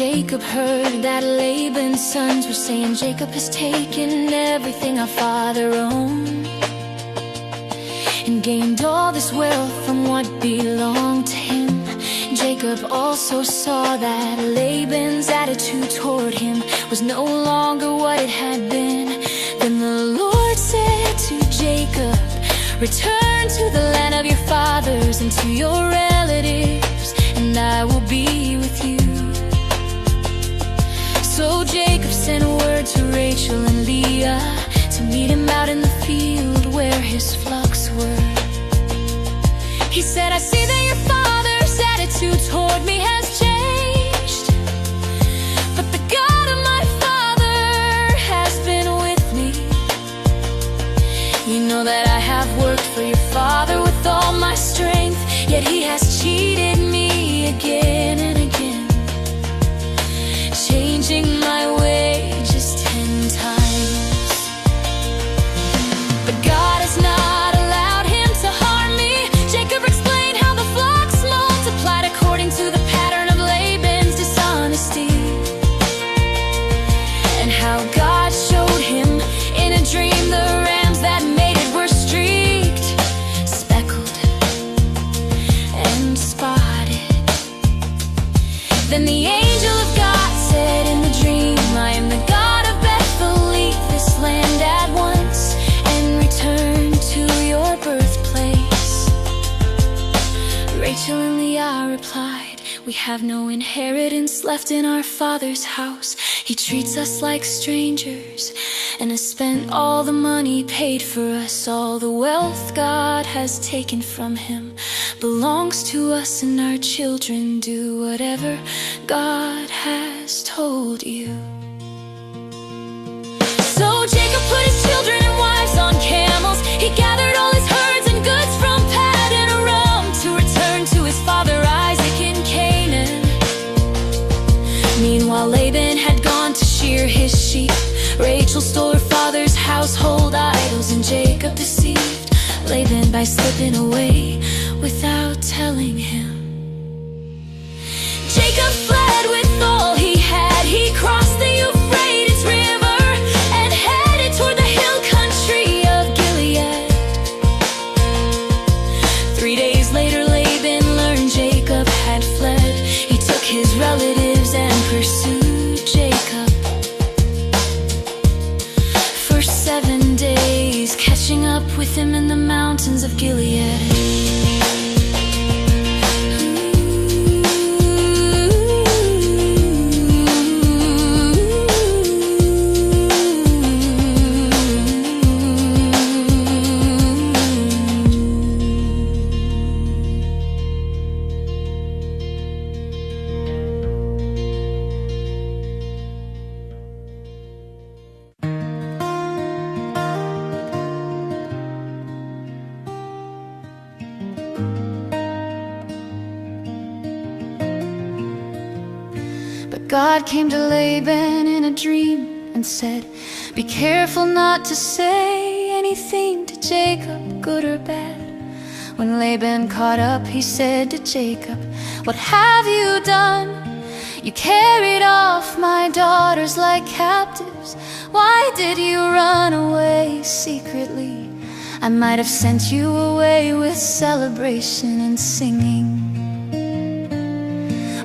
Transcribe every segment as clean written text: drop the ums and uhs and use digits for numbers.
Jacob heard that Laban's sons were saying, Jacob has taken everything our father owned and gained all this wealth from what belonged to him. Jacob also saw that Laban's attitude toward him was no longer what it had been. Then the Lord said to Jacob, return to the land of your fathers and to your relatives, and I will be with you. So Jacob sent word to Rachel and Leah to meet him out in the field where his flocks were. He said, I see that your father's attitude toward me has changed, but the God of my father has been with me. You know that I have worked for your father with all my strength, yet he has cheated me again and again, changing my wages 10 times. But God has not allowed him to harm me. Jacob explained how the flocks multiplied according to the pattern of Laban's dishonesty, and how God showed him in a dream the rams that mated were streaked, speckled, and spotted. Then the angel of God said in the dream, I am the God of Bethel, leave this land at once and return to your birthplace. Rachel and Leah replied, we have no inheritance left in our father's house. He treats us like strangers and has spent all the money paid for us. All the wealth God has taken from him belongs to us, and our children do whatever God has told you. So Jacob put his children and wives on camels. He gathered all his herds and goods from Paddan Aram to return to his father Isaac in Canaan. Meanwhile, Laban had gone to shear his sheep. Rachel stole her father's household idols, and Jacob deceived Laban by slipping away without telling him. Jacob fled with all he had. He crossed the Euphrates River and headed toward the hill country of Gilead. 3 days later, Laban learned Jacob had fled. He took his relatives and pursued Jacob for 7 days, catching up with him in the mountains of Gilead. God came to Laban in a dream and said, be careful not to say anything to Jacob, good or bad. When Laban caught up, he said to Jacob, what have you done? You carried off my daughters like captives. Why did you run away secretly? I might have sent you away with celebration and singing.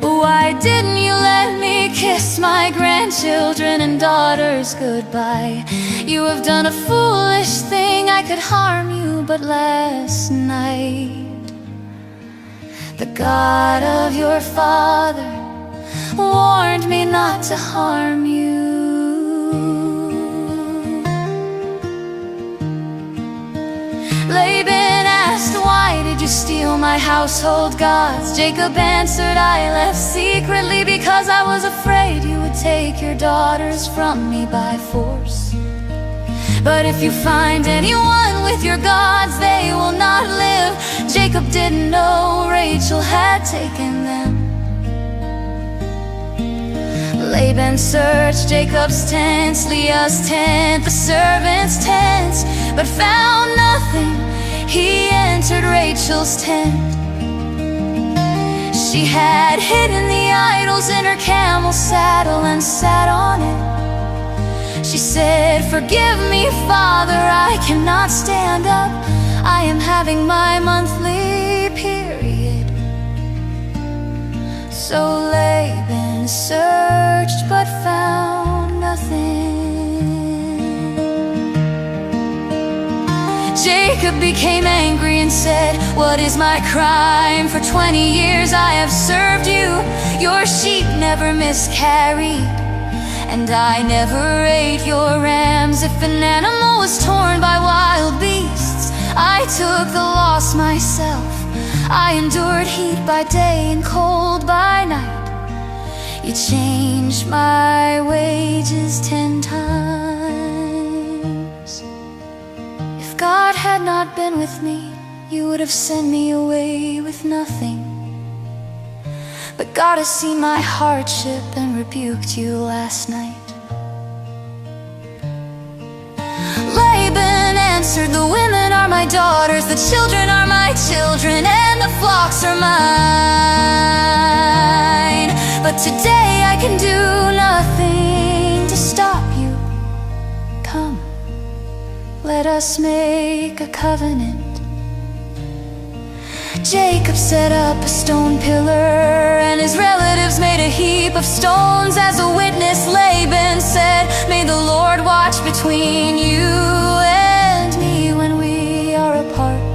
Why didn't you let me kiss my grandchildren and daughters goodbye? You have done a foolish thing. I could harm you, but last night the God of your father warned me not to harm you. Laban asked, why did you steal my household gods? Jacob answered, I left secretly because I was afraid you would take your daughters from me by force. But if you find anyone with your gods, they will not live. Jacob didn't know Rachel had taken them. Laban searched Jacob's tents, Leah's tent, the servants' tents, but found nothing. He entered Rachel's tent. She had hidden the idols in her camel camel's saddle and sat on it. She said, "Forgive me, Father, I cannot stand up. I am having my monthly period." So Laban searched but found nothing. Jacob became angry and said, "What is my crime? For 20 years I have served you. Your sheep never miscarried, and I never ate your rams. If an animal was torn by wild beasts, I took the loss myself. I endured heat by day and cold by night. You changed my wages 10 times. If God had not been with me, you would have sent me away with nothing. But God has seen my hardship and rebuked you last night." Laban answered, "The women are my daughters, the children are my children, and the flocks are mine. But today I can do nothing to stop you. Come, let us make a covenant." Jacob set up a stone pillar, and his relatives made a heap of stones as a witness. Laban said, "May the Lord watch between you and me when we are apart.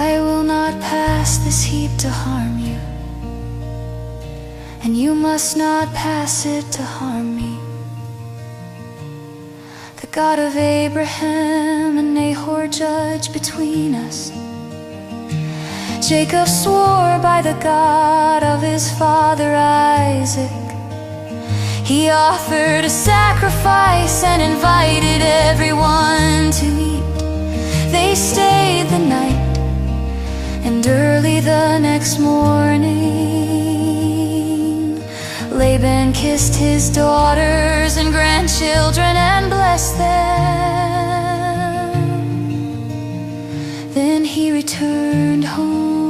I will not pass this heap to harm you, and you must not pass it to harm me. The God of Abraham and Nahor judge between us." Jacob swore by the God of his father Isaac. He offered a sacrifice and invited everyone to eat. They stayed the night, and early the next morning, Laban kissed his daughters and grandchildren and blessed them. Then he returned home.